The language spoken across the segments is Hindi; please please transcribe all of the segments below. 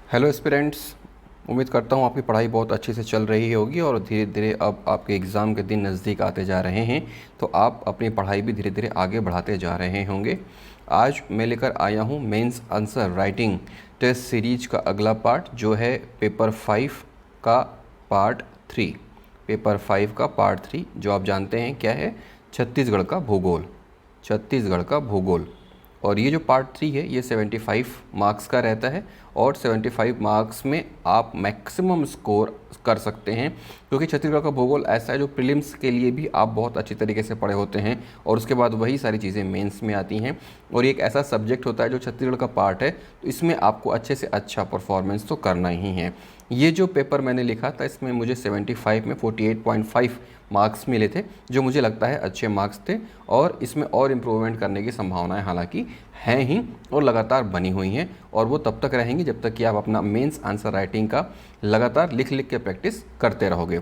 Hello aspirants. उम्मीद करता हूँ आपकी पढ़ाई बहुत अच्छे से चल रही होगी और धीरे धीरे अब आपके एग्ज़ाम के दिन नज़दीक आते जा रहे हैं, तो आप अपनी पढ़ाई भी धीरे धीरे आगे बढ़ाते जा रहे होंगे। आज मैं लेकर आया हूँ mains answer writing test series का अगला पार्ट, जो है पेपर 5 का पार्ट 3। पेपर 5 का पार्ट 3 जो आप जानते हैं क्या है, छत्तीसगढ़ का भूगोल। छत्तीसगढ़ का भूगोल। और ये जो पार्ट 3 है ये 75 मार्क्स का रहता है और 75 मार्क्स में आप मैक्सिमम स्कोर कर सकते हैं, क्योंकि छत्तीसगढ़ का भूगोल ऐसा है जो प्रीलिम्स के लिए भी आप बहुत अच्छी तरीके से पढ़े होते हैं और उसके बाद वही सारी चीज़ें मेंस में आती हैं। और ये एक ऐसा सब्जेक्ट होता है जो छत्तीसगढ़ का पार्ट है, तो इसमें आपको अच्छे से अच्छा परफॉर्मेंस तो करना ही है। ये जो पेपर मैंने लिखा था इसमें मुझे 75 में 48.5 मार्क्स मिले थे, जो मुझे लगता है अच्छे मार्क्स थे। और इसमें और इम्प्रूवमेंट करने की संभावनाएं हालांकि हैं ही और लगातार बनी हुई हैं, और वो तब तक रहेंगी जब तक कि आप अपना मेंस आंसर राइटिंग का लगातार लिख लिख के प्रैक्टिस करते रहोगे।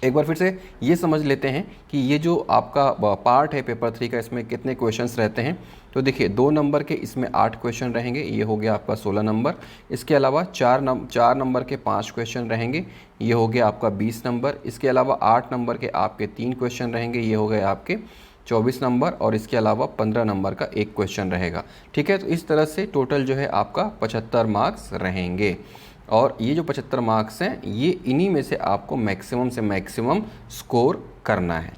एक बार फिर से ये समझ लेते हैं कि ये जो आपका पार्ट है पेपर 3 का, इसमें कितने क्वेश्चंस रहते हैं। तो देखिए 2 नंबर के इसमें 8 क्वेश्चन रहेंगे, ये हो गया आपका 16 नंबर। इसके अलावा 4 नंबर के 5 क्वेश्चन रहेंगे, ये हो गया आपका 20 नंबर। इसके अलावा 8 नंबर के आपके 3 क्वेश्चन रहेंगे, ये हो गए आपके 24 नंबर। और इसके अलावा 15 नंबर का एक क्वेश्चन रहेगा। ठीक है, तो इस तरह से टोटल जो है आपका 75 मार्क्स रहेंगे। और ये जो 75 मार्क्स हैं ये इन्हीं में से आपको मैक्सिमम से मैक्सिमम स्कोर करना है।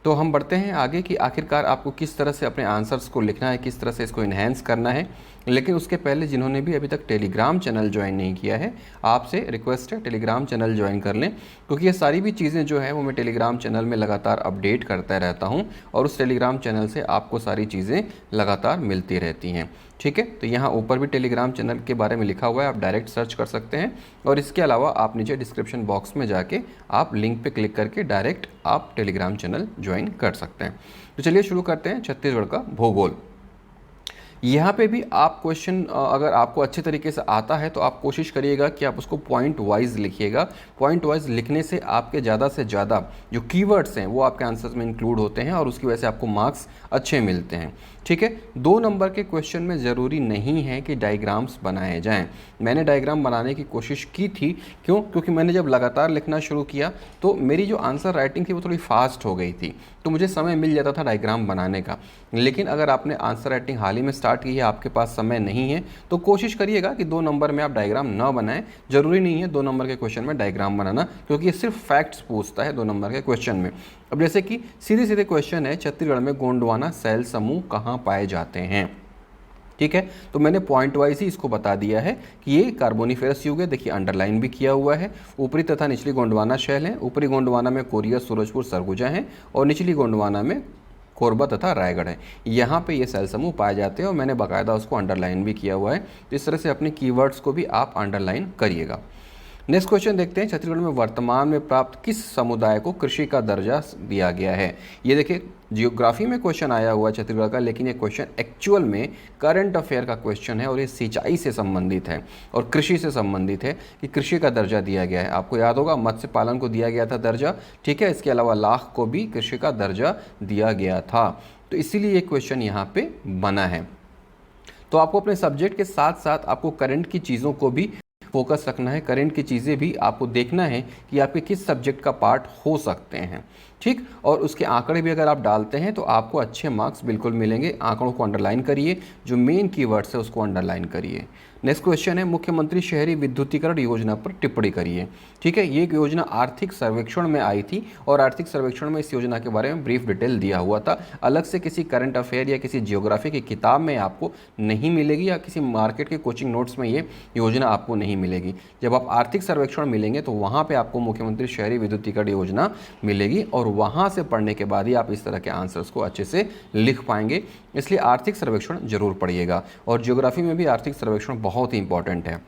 तो हम बढ़ते हैं आगे कि आखिरकार आपको किस तरह से अपने आंसर्स को लिखना है, किस तरह से इसको इन्हेंस करना है। लेकिन उसके पहले जिन्होंने भी अभी तक टेलीग्राम चैनल ज्वाइन नहीं किया है, आपसे रिक्वेस्ट है टेलीग्राम चैनल ज्वाइन कर लें, क्योंकि ये सारी भी चीज़ें जो है वो मैं टेलीग्राम चैनल में लगातार अपडेट करता रहता हूँ और उस टेलीग्राम चैनल से आपको सारी चीज़ें लगातार मिलती रहती हैं। ठीक है, तो यहाँ ऊपर भी टेलीग्राम चैनल के बारे में लिखा हुआ है, आप डायरेक्ट सर्च कर सकते हैं। और इसके अलावा आप नीचे डिस्क्रिप्शन बॉक्स में जाके आप लिंक पे क्लिक करके डायरेक्ट आप टेलीग्राम चैनल ज्वाइन कर सकते हैं। तो चलिए शुरू करते हैं छत्तीसगढ़ का भूगोल। यहाँ पे भी आप क्वेश्चन अगर आपको अच्छे तरीके से आता है तो आप कोशिश करिएगा कि आप उसको पॉइंट वाइज लिखिएगा। पॉइंट वाइज लिखने से आपके ज़्यादा से ज़्यादा जो कीवर्ड्स हैं वो आपके आंसर्स में इंक्लूड होते हैं और उसकी वजह से आपको मार्क्स अच्छे मिलते हैं। ठीक है, 2 नंबर के क्वेश्चन में ज़रूरी नहीं है कि डायग्राम्स बनाए जाएं। मैंने डायग्राम बनाने की कोशिश की थी, क्योंकि मैंने जब लगातार लिखना शुरू किया तो मेरी जो आंसर राइटिंग थी वो थोड़ी फास्ट हो गई थी, तो मुझे समय मिल जाता था डायग्राम बनाने का। लेकिन अगर आपने आंसर राइटिंग हाल ही में स्टार्ट की है, आपके पास समय नहीं है, तो कोशिश करिएगा कि 2 नंबर में आप डायग्राम ना बनाएं। ज़रूरी नहीं है 2 नंबर के क्वेश्चन में डायग्राम बनाना, क्योंकि ये सिर्फ फैक्ट्स पूछता है 2 नंबर के क्वेश्चन में। अब जैसे कि सीधे सीधे क्वेश्चन है, छत्तीसगढ़ में गोंडवाना सेल समूह कहाँ पाए जाते हैं। ठीक है, तो मैंने पॉइंट वाइज ही इसको बता दिया है कि ये कार्बोनिफेरस युग है। देखिए अंडरलाइन भी किया हुआ है। ऊपरी तथा निचली गोंडवाना शैल है। ऊपरी गोंडवाना में कोरिया, सूरजपुर, सरगुजा हैं और निचली गोंडवाना में कोरबा तथा रायगढ़ है। यहाँ पे ये सेल समूह पाए जाते हैं और मैंने बाकायदा उसको अंडरलाइन भी किया हुआ है। तो इस तरह से अपने कीवर्ड्स को भी आप अंडरलाइन करिएगा। नेक्स्ट क्वेश्चन देखते हैं, छत्तीसगढ़ में वर्तमान में प्राप्त किस समुदाय को कृषि का दर्जा दिया गया है। ये देखिए जियोग्राफी में क्वेश्चन आया हुआ है छत्तीसगढ़ का, लेकिन ये क्वेश्चन एक्चुअल में करंट अफेयर का क्वेश्चन है और ये सिंचाई से संबंधित है और कृषि से संबंधित है कि कृषि का दर्जा दिया गया है। आपको याद होगा मत्स्य पालन को दिया गया था दर्जा। ठीक है, इसके अलावा लाख को भी कृषि का दर्जा दिया गया था, तो इसीलिए ये क्वेश्चन यहाँ पे बना है। तो आपको अपने सब्जेक्ट के साथ साथ आपको करंट की चीज़ों को भी फोकस रखना है। करंट की चीज़ें भी आपको देखना है कि आपके किस सब्जेक्ट का पार्ट हो सकते हैं। ठीक, और उसके आंकड़े भी अगर आप डालते हैं तो आपको अच्छे मार्क्स बिल्कुल मिलेंगे। आंकड़ों को अंडरलाइन करिए, जो मेन कीवर्ड्स है उसको अंडरलाइन करिए। नेक्स्ट क्वेश्चन है, मुख्यमंत्री शहरी विद्युतीकरण योजना पर टिप्पणी करिए। ठीक है, ये एक योजना आर्थिक सर्वेक्षण में आई थी और आर्थिक सर्वेक्षण में इस योजना के बारे में ब्रीफ डिटेल दिया हुआ था। अलग से किसी करंट अफेयर या किसी जियोग्राफी की किताब में आपको नहीं मिलेगी या किसी मार्केट के कोचिंग नोट्स में ये योजना आपको नहीं मिलेगी। जब आप आर्थिक सर्वेक्षण मिलेंगे तो वहाँ पर आपको मुख्यमंत्री शहरी विद्युतीकरण योजना मिलेगी और वहाँ से पढ़ने के बाद ही आप इस तरह के आंसर्स को अच्छे से लिख पाएंगे। इसलिए आर्थिक सर्वेक्षण जरूर पढ़िएगा और ज्योग्राफी में भी आर्थिक सर्वेक्षण बहुत ही इंपॉर्टेंट है।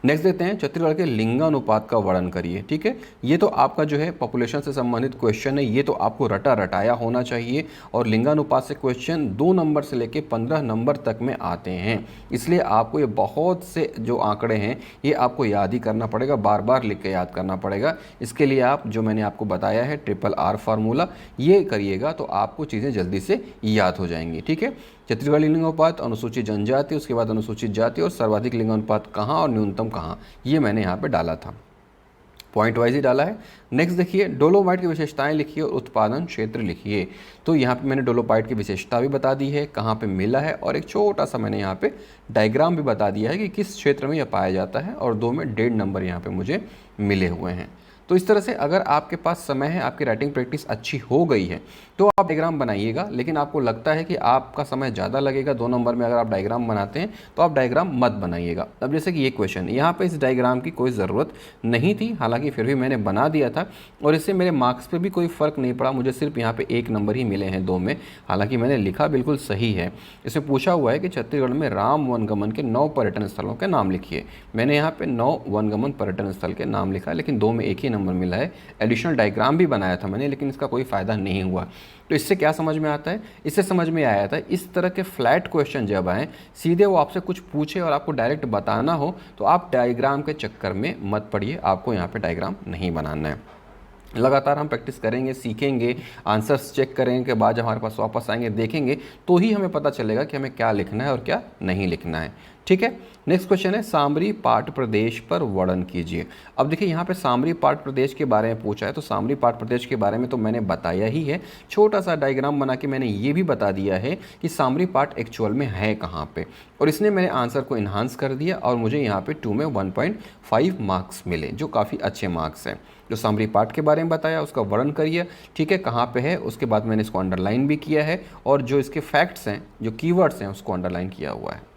नेक्स्ट देखते हैं, छत्तीसगढ़ के लिंगानुपात का वर्णन करिए। ठीक है, ये तो आपका जो है पॉपुलेशन से संबंधित क्वेश्चन है, ये तो आपको रटा रटाया होना चाहिए। और लिंगानुपात से क्वेश्चन 2 नंबर से लेके 15 नंबर तक में आते हैं, इसलिए आपको ये बहुत से जो आंकड़े हैं ये आपको याद ही करना पड़ेगा, बार बार लिख के याद करना पड़ेगा। इसके लिए आप जो मैंने आपको बताया है RRR फार्मूला, ये करिएगा तो आपको चीज़ें जल्दी से याद हो जाएंगी। ठीक है, छत्तीसगढ़ लिंगानुपात, अनुसूचित जनजाति, उसके बाद अनुसूचित जाति और सर्वाधिक लिंगानुपात कहाँ और न्यूनतम कहाँ, ये मैंने यहाँ पे डाला था, पॉइंट वाइज ही डाला है। नेक्स्ट देखिए, डोलोमाइट की विशेषताएं लिखिए और उत्पादन क्षेत्र लिखिए। तो यहाँ पे मैंने डोलोमाइट की विशेषता भी बता दी है, कहाँ पे मिला है, और एक छोटा सा मैंने यहाँ पे डायग्राम भी बता दिया है कि किस क्षेत्र में यह पाया जाता है, और 2 में 1.5 नंबर यहाँ पे मुझे मिले हुए हैं। तो इस तरह से अगर आपके पास समय है, आपकी राइटिंग प्रैक्टिस अच्छी हो गई है, तो आप डायग्राम बनाइएगा। लेकिन आपको लगता है कि आपका समय ज़्यादा लगेगा 2 नंबर में अगर आप डायग्राम बनाते हैं, तो आप डायग्राम मत बनाइएगा। अब जैसे कि ये क्वेश्चन, यहाँ पे इस डायग्राम की कोई ज़रूरत नहीं थी, हालांकि फिर भी मैंने बना दिया था और इससे मेरे मार्क्स पे भी कोई फ़र्क नहीं पड़ा, मुझे सिर्फ यहाँ पे 1 नंबर ही मिले हैं 2 में। हालांकि मैंने लिखा बिल्कुल सही है। इसमें पूछा हुआ है कि छत्तीसगढ़ में राम वनगमन के 9 पर्यटन स्थलों के नाम लिखिए। मैंने यहाँ पे 9 वनगमन पर्यटन स्थल के नाम लिखा, लेकिन 2 में 1 ही नंबर मिला है। एडिशनल डायग्राम भी बनाया था मैंने, लेकिन इसका कोई फ़ायदा नहीं हुआ। तो इससे क्या समझ में आता है? इससे समझ में आया था इस तरह के फ्लैट क्वेश्चन जब आएँ, सीधे वो आपसे कुछ पूछे और आपको डायरेक्ट बताना हो, तो आप डायग्राम के चक्कर में मत पड़िए, आपको यहाँ पे डायग्राम नहीं बनाना है। लगातार हम प्रैक्टिस करेंगे, सीखेंगे, आंसर्स चेक करेंगे के बाद जब हमारे पास वापस आएंगे, देखेंगे, तो ही हमें पता चलेगा कि हमें क्या लिखना है और क्या नहीं लिखना है। ठीक है, नेक्स्ट क्वेश्चन है, सामरी पाट प्रदेश पर वर्णन कीजिए। अब देखिए यहाँ पे सामरी पाट प्रदेश के बारे में पूछा है, तो सामरी पाट प्रदेश के बारे में तो मैंने बताया ही है। छोटा सा डायग्राम बना के मैंने ये भी बता दिया है कि सामरी पाट एक्चुअल में है कहाँ पे, और इसने मेरे आंसर को इन्हांस कर दिया और मुझे यहाँ पे 2 में 1.5 मार्क्स मिले, जो काफ़ी अच्छे मार्क्स हैं। जो सामरी पाठ के बारे में बताया उसका वर्णन करिए, ठीक है, कहाँ पे है, उसके बाद मैंने इसको अंडरलाइन भी किया है, और जो इसके फैक्ट्स हैं, जो कीवर्ड्स हैं, उसको अंडरलाइन किया हुआ है।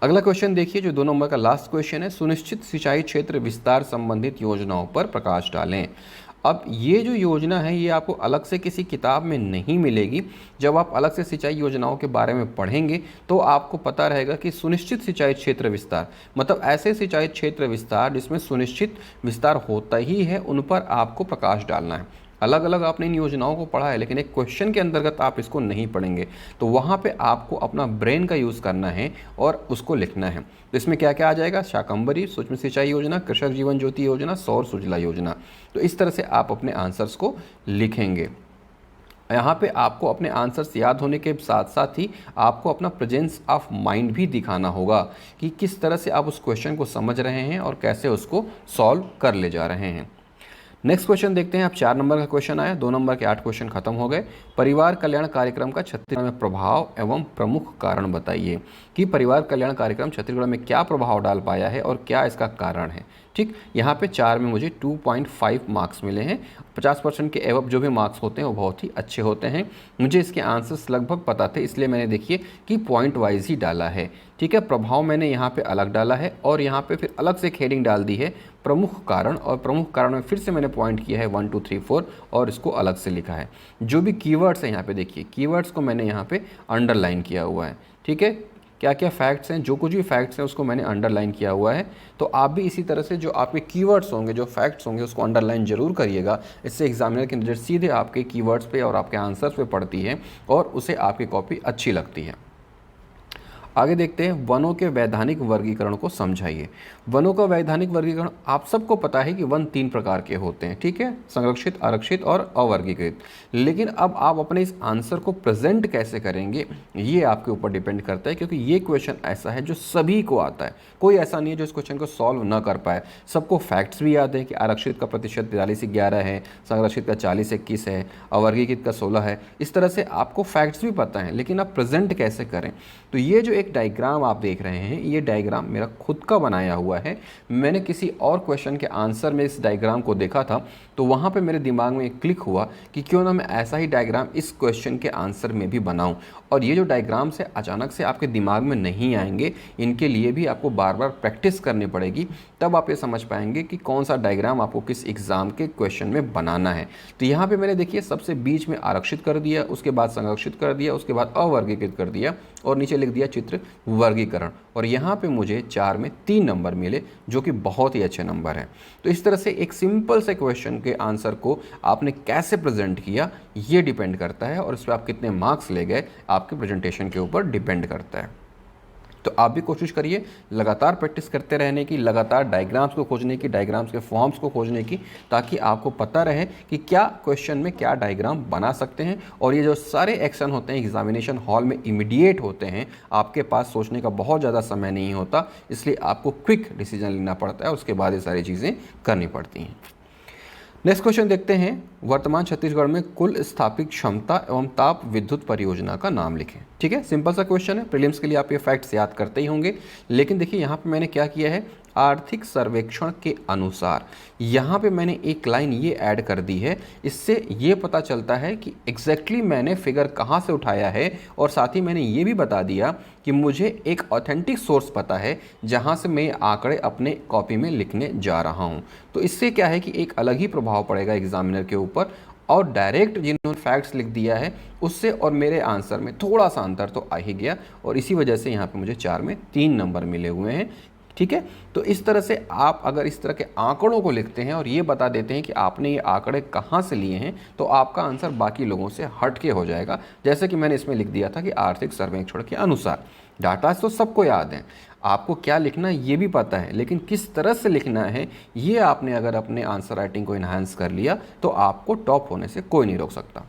अगला क्वेश्चन देखिए, जो 2 नंबर का लास्ट क्वेश्चन है, सुनिश्चित सिंचाई क्षेत्र विस्तार संबंधित योजनाओं पर प्रकाश डालें। अब ये जो योजना है, ये आपको अलग से किसी किताब में नहीं मिलेगी। जब आप अलग से सिंचाई योजनाओं के बारे में पढ़ेंगे, तो आपको पता रहेगा कि सुनिश्चित सिंचाई क्षेत्र विस्तार मतलब ऐसे सिंचाई क्षेत्र विस्तार जिसमें सुनिश्चित विस्तार होता ही है, उन पर आपको प्रकाश डालना है। अलग अलग आपने इन योजनाओं को पढ़ा है, लेकिन एक क्वेश्चन के अंतर्गत आप इसको नहीं पढ़ेंगे, तो वहाँ पे आपको अपना ब्रेन का यूज़ करना है और उसको लिखना है। तो इसमें क्या क्या आ जाएगा? शाकंभरी सूक्ष्म सिंचाई योजना, कृषक जीवन ज्योति योजना, सौर सुजला योजना। तो इस तरह से आप अपने आंसर्स को लिखेंगे। यहाँ पे आपको अपने आंसर्स याद होने के साथ साथ ही आपको अपना प्रेजेंस ऑफ माइंड भी दिखाना होगा कि किस तरह से आप उस क्वेश्चन को समझ रहे हैं और कैसे उसको सॉल्व कर ले जा रहे हैं। नेक्स्ट क्वेश्चन देखते हैं। आप 4 नंबर का क्वेश्चन आया, 2 नंबर के 8 क्वेश्चन खत्म हो गए। परिवार कल्याण कार्यक्रम का छत्तीसगढ़ में प्रभाव एवं प्रमुख कारण बताइए कि परिवार कल्याण कार्यक्रम छत्तीसगढ़ में क्या प्रभाव डाल पाया है और क्या इसका कारण है। ठीक, यहाँ पे 4 में मुझे 2.5 मार्क्स मिले हैं। 50% के एवं जो भी मार्क्स होते हैं वो बहुत ही अच्छे होते हैं। मुझे इसके आंसर्स लगभग पता थे, इसलिए मैंने देखिए कि पॉइंट वाइज ही डाला है। ठीक है, प्रभाव मैंने यहाँ पे अलग डाला है और यहाँ पे फिर अलग से एक हेडिंग डाल दी है प्रमुख कारण, और प्रमुख कारण में फिर से मैंने पॉइंट किया है 1 2 3 4 और इसको अलग से लिखा है। जो भी कीवर्ड्स हैं यहाँ पे देखिए, कीवर्ड्स को मैंने यहाँ पे अंडरलाइन किया हुआ है। ठीक है, क्या क्या फैक्ट्स हैं, जो कुछ भी फैक्ट्स हैं उसको मैंने अंडरलाइन किया हुआ है। तो आप भी इसी तरह से जो आपके कीवर्ड्स होंगे, जो फैक्ट्स होंगे, उसको अंडरलाइन जरूर करिएगा। इससे एग्जामिनर की नज़र सीधे आपके कीवर्ड्स पे और आपके आंसर्स पे पड़ती है और उसे आपकी कॉपी अच्छी लगती है। आगे देखते हैं, वनों के वैधानिक वर्गीकरण को समझाइए। वनों का वैधानिक वर्गीकरण आप सबको पता है कि वन 3 प्रकार के होते हैं। ठीक है, संरक्षित, आरक्षित और अवर्गीकृत। लेकिन अब आप अपने इस आंसर को प्रेजेंट कैसे करेंगे, ये आपके ऊपर डिपेंड करता है, क्योंकि ये क्वेश्चन ऐसा है जो सभी को आता है। कोई ऐसा नहीं है जो इस क्वेश्चन को सॉल्व न कर पाए। सबको फैक्ट्स भी याद है कि आरक्षित का प्रतिशत 43 से 11 है, संरक्षित का 40 से 21 है, अवर्गीकृत का 16 है। इस तरह से आपको फैक्ट्स भी पता है, लेकिन आप प्रेजेंट कैसे करें। तो ये जो एक डायग्राम आप देख रहे हैं, ये डायग्राम मेरा खुद का बनाया हुआ है। मैंने किसी और क्वेश्चन के आंसर में इस डायग्राम को देखा था, तो वहाँ पे मेरे दिमाग में एक क्लिक हुआ कि क्यों ना मैं ऐसा ही डायग्राम इस क्वेश्चन के आंसर में भी बनाऊं। और ये जो डायग्राम से अचानक से आपके दिमाग में नहीं आएंगे, इनके लिए भी आपको बार बार प्रैक्टिस करनी पड़ेगी, तब आप ये समझ पाएंगे कि कौन सा डायग्राम आपको किस एग्जाम के क्वेश्चन में बनाना है। तो यहाँ पे मैंने देखिए सबसे बीच में आरक्षित कर दिया, उसके बाद संरक्षित कर दिया, उसके बाद अवर्गीकृत कर दिया और नीचे लिख दिया चित्र वर्गीकरण। और यहाँ पे मुझे 4 में 3 नंबर मिले, जो कि बहुत ही अच्छे नंबर हैं। तो इस तरह से एक सिंपल से क्वेश्चन के आंसर को आपने कैसे प्रेजेंट किया, ये डिपेंड करता है, और इस पर आप कितने मार्क्स ले गए आपके प्रेजेंटेशन के ऊपर डिपेंड करता है। तो आप भी कोशिश करिए लगातार प्रैक्टिस करते रहने की, लगातार डायग्राम्स को खोजने की, डायग्राम्स के फॉर्म्स को खोजने की, ताकि आपको पता रहे कि क्या क्वेश्चन में क्या डायग्राम बना सकते हैं। और ये जो सारे एक्शन होते हैं एग्जामिनेशन हॉल में इमीडिएट होते हैं, आपके पास सोचने का बहुत ज़्यादा समय नहीं होता, इसलिए आपको क्विक डिसीजन लेना पड़ता है, उसके बाद ये सारी चीज़ें करनी पड़ती हैं। नेक्स्ट क्वेश्चन देखते हैं, वर्तमान छत्तीसगढ़ में कुल स्थापित क्षमता एवं ताप विद्युत परियोजना का नाम लिखें। ठीक है, सिंपल सा क्वेश्चन है, प्रीलिम्स के लिए आप ये फैक्ट्स याद करते ही होंगे। लेकिन देखिए यहाँ पे मैंने क्या किया है, आर्थिक सर्वेक्षण के अनुसार यहाँ पे मैंने एक लाइन ये ऐड कर दी है। इससे ये पता चलता है कि एग्जैक्टली मैंने फिगर कहाँ से उठाया है, और साथ ही मैंने ये भी बता दिया कि मुझे एक ऑथेंटिक सोर्स पता है जहाँ से मैं आंकड़े अपने कॉपी में लिखने जा रहा हूँ। तो इससे क्या है कि एक अलग ही प्रभाव पड़ेगा एग्जामिनर के ऊपर, और डायरेक्ट जिन्होंने फैक्ट्स लिख दिया है उससे और मेरे आंसर में थोड़ा सा अंतर तो आ ही गया, और इसी वजह से यहाँ पे मुझे 4 में 3 नंबर मिले हुए हैं। ठीक है, तो इस तरह से आप अगर इस तरह के आंकड़ों को लिखते हैं और ये बता देते हैं कि आपने ये आंकड़े कहाँ से लिए हैं, तो आपका आंसर बाकी लोगों से हट के हो जाएगा। जैसे कि मैंने इसमें लिख दिया था कि आर्थिक सर्वेक्षण के अनुसार। डाटा तो सबको याद है, आपको क्या लिखना है ये भी पता है, लेकिन किस तरह से लिखना है ये आपने अगर अपने आंसर राइटिंग को इन्हांस कर लिया तो आपको टॉप होने से कोई नहीं रोक सकता।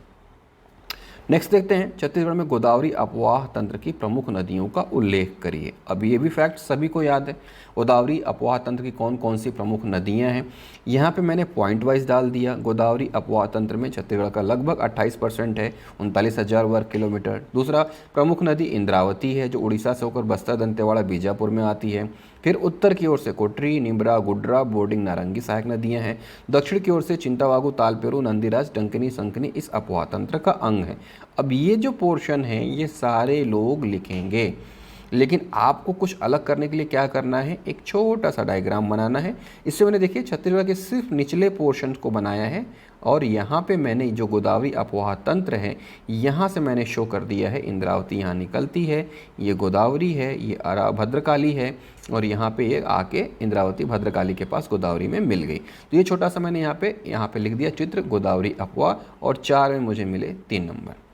नेक्स्ट देखते हैं, छत्तीसगढ़ में गोदावरी अपवाह तंत्र की प्रमुख नदियों का उल्लेख करिए। अब ये भी फैक्ट सभी को याद है, गोदावरी अपवाह तंत्र की कौन कौन सी प्रमुख नदियां हैं। यहाँ पे मैंने पॉइंट वाइज डाल दिया। गोदावरी अपवाह तंत्र में छत्तीसगढ़ का लगभग 28% है, 39,000 वर्ग किलोमीटर। दूसरा प्रमुख नदी इंद्रावती है, जो उड़ीसा से होकर बस्तर, दंतेवाड़ा, बीजापुर में आती है। फिर उत्तर की ओर से कोटरी, निम्रा, गुड्रा, बोर्डिंग, नारंगी सहायक नदियां हैं। दक्षिण की ओर से चिंतावागु, तालपेरू, नंदीराज, डंकिनी, संकनी इस अपवाह तंत्र का अंग है। अब ये जो पोर्शन है ये सारे लोग लिखेंगे, लेकिन आपको कुछ अलग करने के लिए क्या करना है, एक छोटा सा डायग्राम बनाना है। इससे मैंने देखिए छत्तीसगढ़ के सिर्फ निचले पोर्शन को बनाया है, और यहाँ पे मैंने जो गोदावरी अपवाह तंत्र है यहाँ से मैंने शो कर दिया है, इंद्रावती यहाँ निकलती है, ये गोदावरी है, ये भद्रकाली है, और यहाँ पे ये आके इंद्रावती भद्रकाली के पास गोदावरी में मिल गई। तो ये छोटा सा मैंने यहाँ पे लिख दिया चित्र गोदावरी अपवाह, और 4 में मुझे मिले 3 नंबर।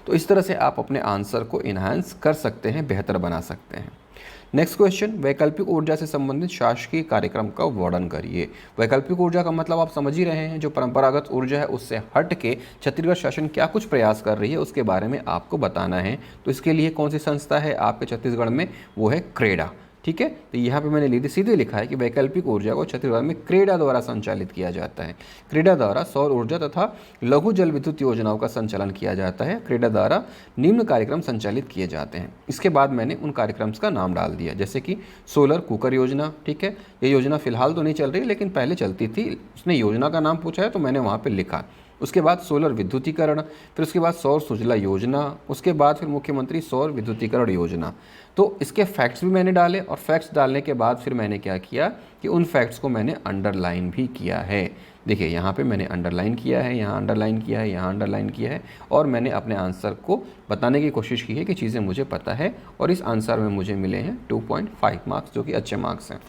तो इस तरह से आप अपने आंसर को इन्हांस कर सकते हैं, बेहतर बना सकते हैं। नेक्स्ट क्वेश्चन, वैकल्पिक ऊर्जा से संबंधित शासकीय कार्यक्रम का वर्णन करिए। वैकल्पिक ऊर्जा का मतलब आप समझ ही रहे हैं, जो परंपरागत ऊर्जा है उससे हट के छत्तीसगढ़ शासन क्या कुछ प्रयास कर रही है उसके बारे में आपको बताना है। तो इसके लिए कौन सी संस्था है आपके छत्तीसगढ़ में, वो है क्रेडा। ठीक है, तो यहाँ पे मैंने सीधे लिखा है कि वैकल्पिक ऊर्जा को छत्तीसगढ़ में क्रेडा द्वारा संचालित किया जाता है। क्रेडा द्वारा सौर ऊर्जा तथा लघु जल विद्युत योजनाओं का संचालन किया जाता है। क्रेडा द्वारा निम्न कार्यक्रम संचालित किए जाते हैं। इसके बाद मैंने उन कार्यक्रम्स का नाम डाल दिया, जैसे कि सोलर कुकर योजना। ठीक है, ये योजना फिलहाल तो नहीं चल रही, लेकिन पहले चलती थी। उसने योजना का नाम पूछा है तो मैंने वहाँ पर लिखा। उसके बाद सोलर विद्युतीकरण, फिर उसके बाद सौर सुजला योजना, उसके बाद फिर मुख्यमंत्री सौर विद्युतीकरण योजना। तो इसके फैक्ट्स भी मैंने डाले, और फैक्ट्स डालने के बाद फिर मैंने क्या किया कि उन फैक्ट्स को मैंने अंडरलाइन भी किया है। देखिए यहाँ पे मैंने अंडरलाइन किया है, यहाँ अंडरलाइन किया है, यहाँ अंडरलाइन किया है, और मैंने अपने आंसर को बताने की कोशिश की है कि चीज़ें मुझे पता है, और इस आंसर में मुझे मिले हैं 2.5 मार्क्स, जो कि अच्छे मार्क्स हैं।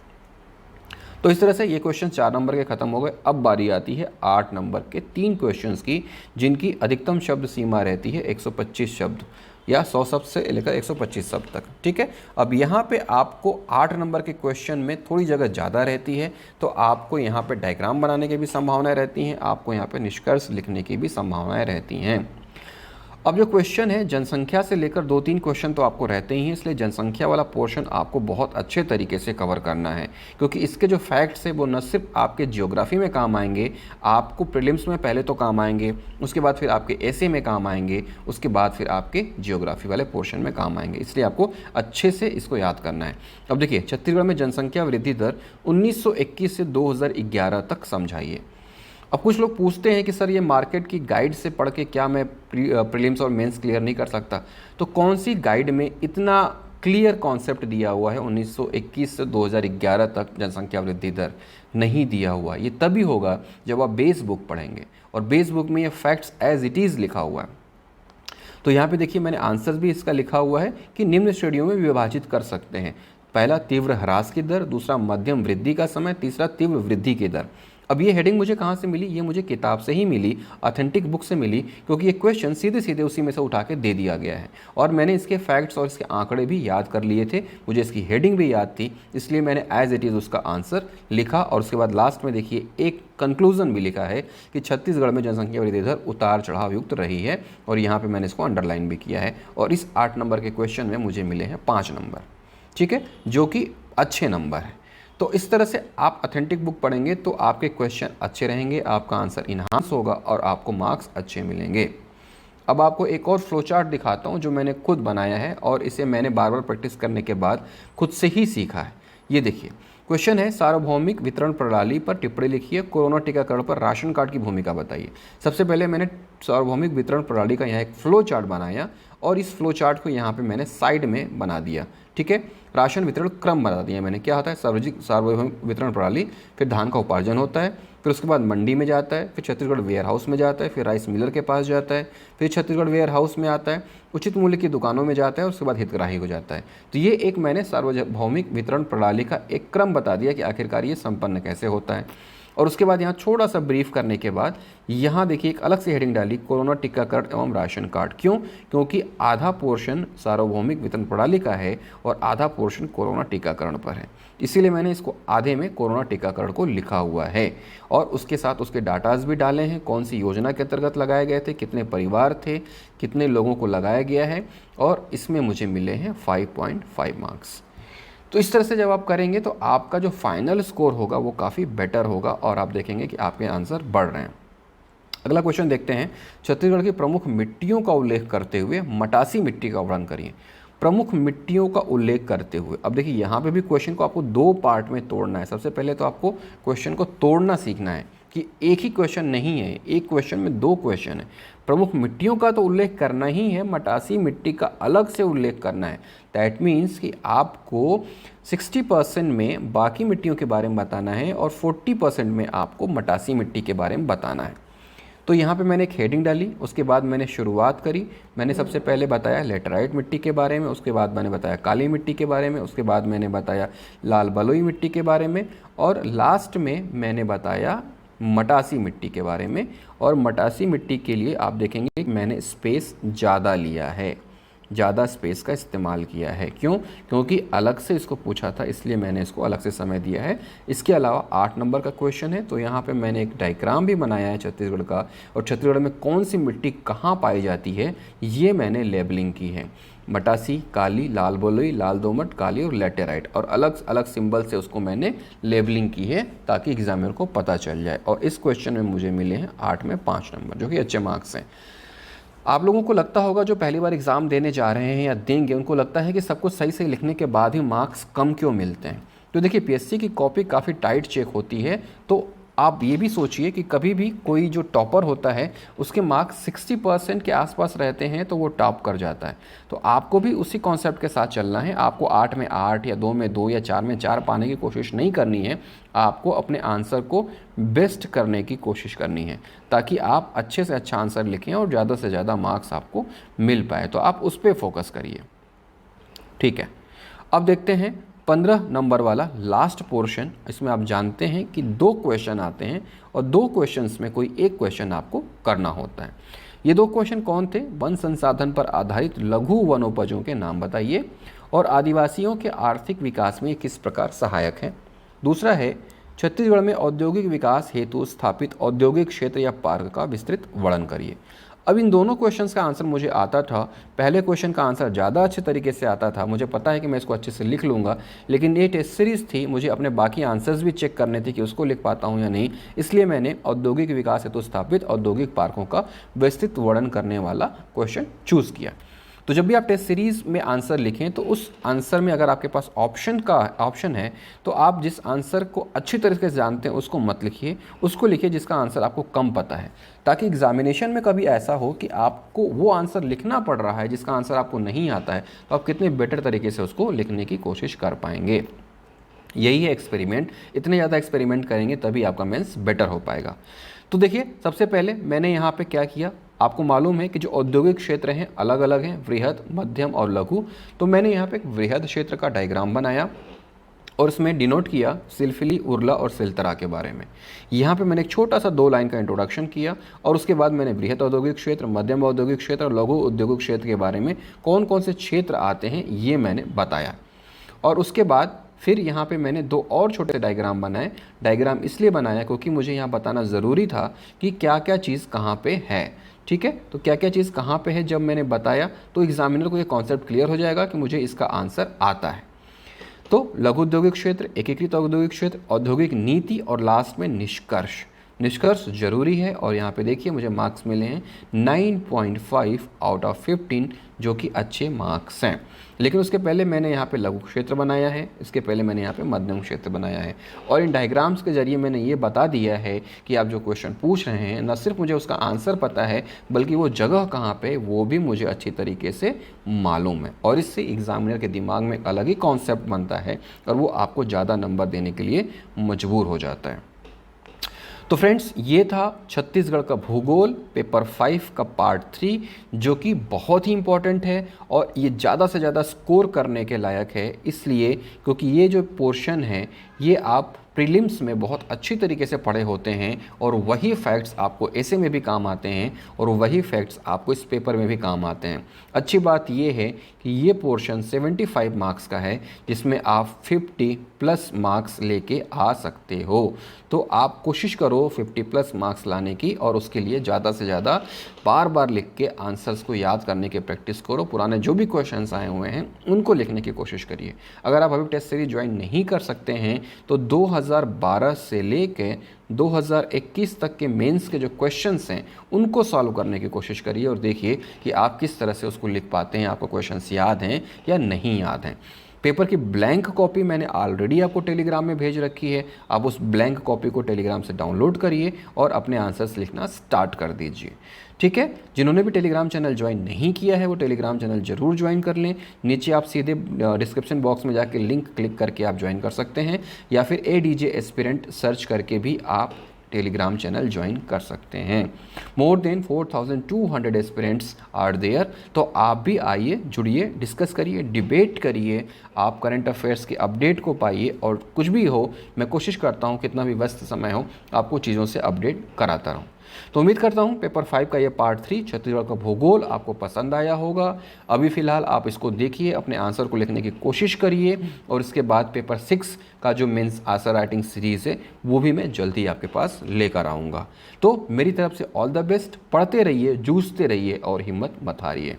तो इस तरह से ये क्वेश्चन 4 नंबर के खत्म हो गए। अब बारी आती है 8 नंबर के 3 क्वेश्चंस की, जिनकी अधिकतम शब्द सीमा रहती है 125 शब्द, या 100 शब्द से लेकर 125 शब्द तक। ठीक है, अब यहाँ पे आपको 8 नंबर के क्वेश्चन में थोड़ी जगह ज़्यादा रहती है, तो आपको यहाँ पे डायग्राम बनाने की भी संभावनाएं रहती हैं, आपको यहाँ पे निष्कर्ष लिखने की भी संभावनाएं रहती हैं। अब जो क्वेश्चन है, जनसंख्या से लेकर 2-3 क्वेश्चन तो आपको रहते ही हैं, इसलिए जनसंख्या वाला पोर्शन आपको बहुत अच्छे तरीके से कवर करना है, क्योंकि इसके जो फैक्ट्स है वो न सिर्फ आपके जियोग्राफी में काम आएंगे, आपको प्रीलिम्स में पहले तो काम आएंगे, उसके बाद फिर आपके एसे में काम आएंगे, उसके बाद फिर आपके जियोग्राफी वाले पोर्शन में काम आएंगे, इसलिए आपको अच्छे से इसको याद करना है। अब देखिए, छत्तीसगढ़ में जनसंख्या वृद्धि दर 1921 से 2011 तक समझाइए। अब कुछ लोग पूछते हैं कि सर ये मार्केट की गाइड से पढ़ के क्या मैं प्रीलिम्स और मेंस क्लियर नहीं कर सकता? तो कौन सी गाइड में इतना क्लियर कॉन्सेप्ट दिया हुआ है 1921 से 2011 तक जनसंख्या वृद्धि दर? नहीं दिया हुआ। ये तभी होगा जब आप बेस बुक पढ़ेंगे, और बेस बुक में ये फैक्ट्स एज इट इज़ लिखा हुआ है। तो यहाँ पे देखिए, मैंने आंसर्स भी इसका लिखा हुआ है कि निम्न श्रेणियों में विभाजित कर सकते हैं। पहला तीव्र ह्रास की दर, दूसरा मध्यम वृद्धि का समय, तीसरा तीव्र वृद्धि की दर। अब ये हेडिंग मुझे कहाँ से मिली? ये मुझे किताब से ही मिली, ऑथेंटिक बुक से मिली, क्योंकि ये क्वेश्चन सीधे सीधे उसी में से उठा के दे दिया गया है और मैंने इसके फैक्ट्स और इसके आंकड़े भी याद कर लिए थे, मुझे इसकी हेडिंग भी याद थी, इसलिए मैंने एज इट इज़ उसका आंसर लिखा और उसके बाद लास्ट में देखिए एक कंक्लूजन भी लिखा है कि छत्तीसगढ़ में जनसंख्या वृद्धि दर उतार चढ़ाव युक्त रही है और यहाँ पे मैंने इसको अंडरलाइन भी किया है और इस 8 नंबर के क्वेश्चन में मुझे मिले हैं 5 नंबर, ठीक है, जो कि अच्छे नंबर है। तो इस तरह से आप ऑथेंटिक बुक पढ़ेंगे तो आपके क्वेश्चन अच्छे रहेंगे, आपका आंसर इन्हांस होगा और आपको मार्क्स अच्छे मिलेंगे। अब आपको एक और फ्लो चार्ट दिखाता हूँ जो मैंने खुद बनाया है और इसे मैंने बार बार प्रैक्टिस करने के बाद खुद से ही सीखा है। ये देखिए क्वेश्चन है, सार्वभौमिक वितरण प्रणाली पर टिप्पणी लिखिए, कोरोना टीकाकरण पर राशन कार्ड की भूमिका बताइए। सबसे पहले मैंने सार्वभौमिक वितरण प्रणाली का यहाँ एक फ्लो चार्ट बनाया और इस फ्लो चार्ट को यहाँ पे मैंने साइड में बना दिया, ठीक है। राशन वितरण क्रम बना दिया मैंने, क्या होता है सार्वभौमिक वितरण प्रणाली, फिर धान का उपार्जन होता है, फिर उसके बाद मंडी में जाता है, फिर छत्तीसगढ़ वेयर हाउस में जाता है, फिर राइस मिलर के पास जाता है, फिर छत्तीसगढ़ वेयर हाउस में आता है, उचित मूल्य की दुकानों में जाता है, उसके बाद हितग्राही हो जाता है। तो ये एक मैंने सार्वभौमिक वितरण प्रणाली का एक क्रम बता दिया कि आखिरकार ये संपन्न कैसे होता है। और उसके बाद यहाँ छोटा सा ब्रीफ करने के बाद यहाँ देखिए एक अलग से हेडिंग डाली, कोरोना टीकाकरण एवं राशन कार्ड। क्यों? क्योंकि आधा पोर्शन सार्वभौमिक वितरण प्रणाली का है और आधा पोर्शन कोरोना टीकाकरण पर है, इसीलिए मैंने इसको आधे में कोरोना टीकाकरण को लिखा हुआ है और उसके साथ उसके डाटाज भी डाले हैं, कौन सी योजना के अंतर्गत लगाए गए थे, कितने परिवार थे, कितने लोगों को लगाया गया है और इसमें मुझे मिले हैं 5.5 मार्क्स। तो इस तरह से जब आप करेंगे तो आपका जो फाइनल स्कोर होगा वो काफ़ी बेटर होगा और आप देखेंगे कि आपके आंसर बढ़ रहे हैं। अगला क्वेश्चन देखते हैं, छत्तीसगढ़ की प्रमुख मिट्टियों का उल्लेख करते हुए मटासी मिट्टी का वर्णन करिए। प्रमुख मिट्टियों का उल्लेख करते हुए, अब देखिए यहाँ पे भी क्वेश्चन को आपको 2 पार्ट में तोड़ना है। सबसे पहले तो आपको क्वेश्चन को तोड़ना सीखना है कि एक ही क्वेश्चन नहीं है, एक क्वेश्चन में 2 क्वेश्चन है। प्रमुख मिट्टियों का तो उल्लेख करना ही है, मटासी मिट्टी का अलग से उल्लेख करना है। दैट मीन्स कि आपको 60% में बाकी मिट्टियों के बारे में बताना है और 40% में आपको मटासी मिट्टी के बारे में बताना है। तो यहाँ पे मैंने एक हेडिंग डाली, उसके बाद मैंने शुरुआत करी। मैंने सबसे पहले बताया लेटराइट मिट्टी के बारे में, उसके बाद मैंने बताया काली मिट्टी के बारे में, उसके बाद मैंने बताया लाल बलुई मिट्टी के बारे में और लास्ट में मैंने बताया मटासी मिट्टी के बारे में। और मटासी मिट्टी के लिए आप देखेंगे कि मैंने स्पेस ज़्यादा लिया है, ज़्यादा स्पेस का इस्तेमाल किया है। क्यों? क्योंकि अलग से इसको पूछा था, इसलिए मैंने इसको अलग से समय दिया है। इसके अलावा 8 नंबर का क्वेश्चन है तो यहाँ पे मैंने एक डायग्राम भी बनाया है छत्तीसगढ़ का और छत्तीसगढ़ में कौन सी मिट्टी कहाँ पाई जाती है ये मैंने लेबलिंग की है। मटासी, काली, लाल बलुई, लाल दोमट, काली और लेटेराइट, और अलग अलग सिंबल से उसको मैंने लेबलिंग की है ताकि एग्जामिनर को पता चल जाए। और इस क्वेश्चन में मुझे मिले हैं 8 में 5 नंबर, जो कि अच्छे मार्क्स हैं। आप लोगों को लगता होगा जो पहली बार एग्ज़ाम देने जा रहे हैं या देंगे, उनको लगता है कि सब कुछ सही सही लिखने के बाद ही मार्क्स कम क्यों मिलते हैं। तो देखिए पीएससी की कॉपी काफ़ी टाइट चेक होती है, तो आप ये भी सोचिए कि कभी भी कोई जो टॉपर होता है उसके मार्क्स 60% के आसपास रहते हैं तो वो टॉप कर जाता है। तो आपको भी उसी कॉन्सेप्ट के साथ चलना है। आपको 8 में 8 या 2 में 2 या 4 में 4 पाने की कोशिश नहीं करनी है। आपको अपने आंसर को बेस्ट करने की कोशिश करनी है ताकि आप अच्छे से अच्छा आंसर लिखें और ज़्यादा से ज़्यादा मार्क्स आपको मिल पाए। तो आप उस पर फोकस करिए, ठीक है। अब देखते हैं 15 नंबर वाला लास्ट पोर्शन। इसमें आप जानते हैं कि 2 क्वेश्चन आते हैं और 2 क्वेश्चंस में कोई एक क्वेश्चन आपको करना होता है। ये 2 क्वेश्चन कौन थे? वन संसाधन पर आधारित लघु वनोपजों के नाम बताइए और आदिवासियों के आर्थिक विकास में किस प्रकार सहायक हैं। दूसरा है छत्तीसगढ़ में औद्योगिक विकास हेतु स्थापित औद्योगिक क्षेत्र या पार्क का विस्तृत वर्णन करिए। अब इन दोनों क्वेश्चंस का आंसर मुझे आता था। पहले क्वेश्चन का आंसर ज़्यादा अच्छे तरीके से आता था, मुझे पता है कि मैं इसको अच्छे से लिख लूँगा, लेकिन ये टेस्ट सीरीज़ थी, मुझे अपने बाकी आंसर्स भी चेक करने थे कि उसको लिख पाता हूँ या नहीं। इसलिए मैंने औद्योगिक विकास हेतु स्थापित औद्योगिक पार्कों का विस्तृत वर्णन करने वाला क्वेश्चन चूज़ किया। तो जब भी आप टेस्ट सीरीज़ में आंसर लिखें तो उस आंसर में अगर आपके पास ऑप्शन है तो आप जिस आंसर को अच्छी तरीके से जानते हैं उसको मत लिखिए, उसको लिखिए जिसका आंसर आपको कम पता है, ताकि एग्जामिनेशन में कभी ऐसा हो कि आपको वो आंसर लिखना पड़ रहा है जिसका आंसर आपको नहीं आता है, तो आप कितने बेटर तरीके से उसको लिखने की कोशिश कर पाएंगे। यही है एक्सपेरिमेंट। इतने ज़्यादा एक्सपेरिमेंट करेंगे तभी आपका मेंस बेटर हो पाएगा। तो देखिए सबसे पहले मैंने यहाँ पे क्या किया, आपको मालूम है कि जो औद्योगिक क्षेत्र हैं अलग अलग हैं, वृहद, मध्यम और लघु। तो मैंने यहाँ पे एक वृहद क्षेत्र का डायग्राम बनाया और इसमें डिनोट किया सिलफिली, उर्ला और सिलतरा के बारे में। यहाँ पे मैंने एक छोटा सा 2 लाइन का इंट्रोडक्शन किया और उसके बाद मैंने बृहत औद्योगिक क्षेत्र, मध्यम औद्योगिक क्षेत्र और लघु औद्योगिक क्षेत्र के बारे में कौन कौन से क्षेत्र आते हैं ये मैंने बताया। और उसके बाद फिर यहाँ पे मैंने 2 और छोटे डायग्राम बनाए। डायग्राम इसलिए बनाया क्योंकि मुझे यहाँ बताना ज़रूरी था कि क्या क्या चीज़ कहाँ पे है। ठीक है, तो क्या क्या चीज़ कहाँ पे है जब मैंने बताया तो एग्जामिनर को ये कॉन्सेप्ट क्लियर हो जाएगा कि मुझे इसका आंसर आता है। तो लघु औद्योगिक क्षेत्र, एकीकृत औद्योगिक क्षेत्र, औद्योगिक नीति और लास्ट में निष्कर्ष। निष्कर्ष जरूरी है और यहाँ पे देखिए मुझे मार्क्स मिले हैं 9.5 आउट ऑफ 15 जो कि अच्छे मार्क्स हैं। लेकिन उसके पहले मैंने यहाँ पे लघु क्षेत्र बनाया है, इसके पहले मैंने यहाँ पे मध्यम क्षेत्र बनाया है और इन डायग्राम्स के जरिए मैंने ये बता दिया है कि आप जो क्वेश्चन पूछ रहे हैं न सिर्फ मुझे उसका आंसर पता है बल्कि वो जगह कहाँ पे वो भी मुझे अच्छी तरीके से मालूम है। और इससे एग्जामिनर के दिमाग में एक अलग ही कॉन्सेप्ट बनता है और वो आपको ज़्यादा नंबर देने के लिए मजबूर हो जाता है। तो फ्रेंड्स ये था छत्तीसगढ़ का भूगोल पेपर 5 का पार्ट 3 जो कि बहुत ही इम्पॉर्टेंट है और ये ज़्यादा से ज़्यादा स्कोर करने के लायक है, इसलिए क्योंकि ये जो पोर्शन है ये आप प्रीलिम्स में बहुत अच्छी तरीके से पढ़े होते हैं और वही फैक्ट्स आपको ऐसे में भी काम आते हैं और वही फैक्ट्स आपको इस पेपर में भी काम आते हैं। अच्छी बात ये है कि ये पोर्शन 75 मार्क्स का है जिसमें आप 50+ मार्क्स लेके आ सकते हो। तो आप कोशिश करो 50+ मार्क्स लाने की और उसके लिए ज़्यादा से ज़्यादा बार बार लिख के आंसर्स को याद करने की प्रैक्टिस करो। पुराने जो भी क्वेश्चंस आए हुए हैं उनको लिखने की कोशिश करिए। अगर आप अभी टेस्ट सीरीज ज्वाइन नहीं कर सकते हैं तो 2012 से लेके 2021 तक के मेंस के जो क्वेश्चंस हैं उनको सॉल्व करने की कोशिश करिए और देखिए कि आप किस तरह से उसको लिख पाते हैं, आपको क्वेश्चंस याद हैं या नहीं याद हैं। पेपर की ब्लैंक कॉपी मैंने ऑलरेडी आपको टेलीग्राम में भेज रखी है, आप उस ब्लैंक कॉपी को टेलीग्राम से डाउनलोड करिए और अपने आंसर्स लिखना स्टार्ट कर दीजिए। ठीक है, जिन्होंने भी टेलीग्राम चैनल ज्वाइन नहीं किया है वो टेलीग्राम चैनल ज़रूर ज्वाइन कर लें। नीचे आप सीधे डिस्क्रिप्शन बॉक्स में जाके लिंक क्लिक करके आप ज्वाइन कर सकते हैं या फिर ADJ एस्पिरेंट सर्च करके भी आप टेलीग्राम चैनल ज्वाइन कर सकते हैं। More than 4200 aspirants are there, तो आप भी आइए, जुड़िए, डिस्कस करिए, डिबेट करिए, आप करंट अफेयर्स के अपडेट को पाइए और कुछ भी हो मैं कोशिश करता हूँ कितना भी व्यस्त समय हो आपको चीज़ों से अपडेट कराता रहूँ। तो उम्मीद करता हूँ पेपर 5 का ये पार्ट 3 छत्तीसगढ़ का भूगोल आपको पसंद आया होगा। अभी फ़िलहाल आप इसको देखिए, अपने आंसर को लिखने की कोशिश करिए और इसके बाद पेपर 6 का जो मेंस आंसर राइटिंग सीरीज़ है वो भी मैं जल्दी आपके पास लेकर आऊँगा। तो मेरी तरफ से ऑल द बेस्ट, पढ़ते रहिए, जूझते रहिए और हिम्मत मत हारिए।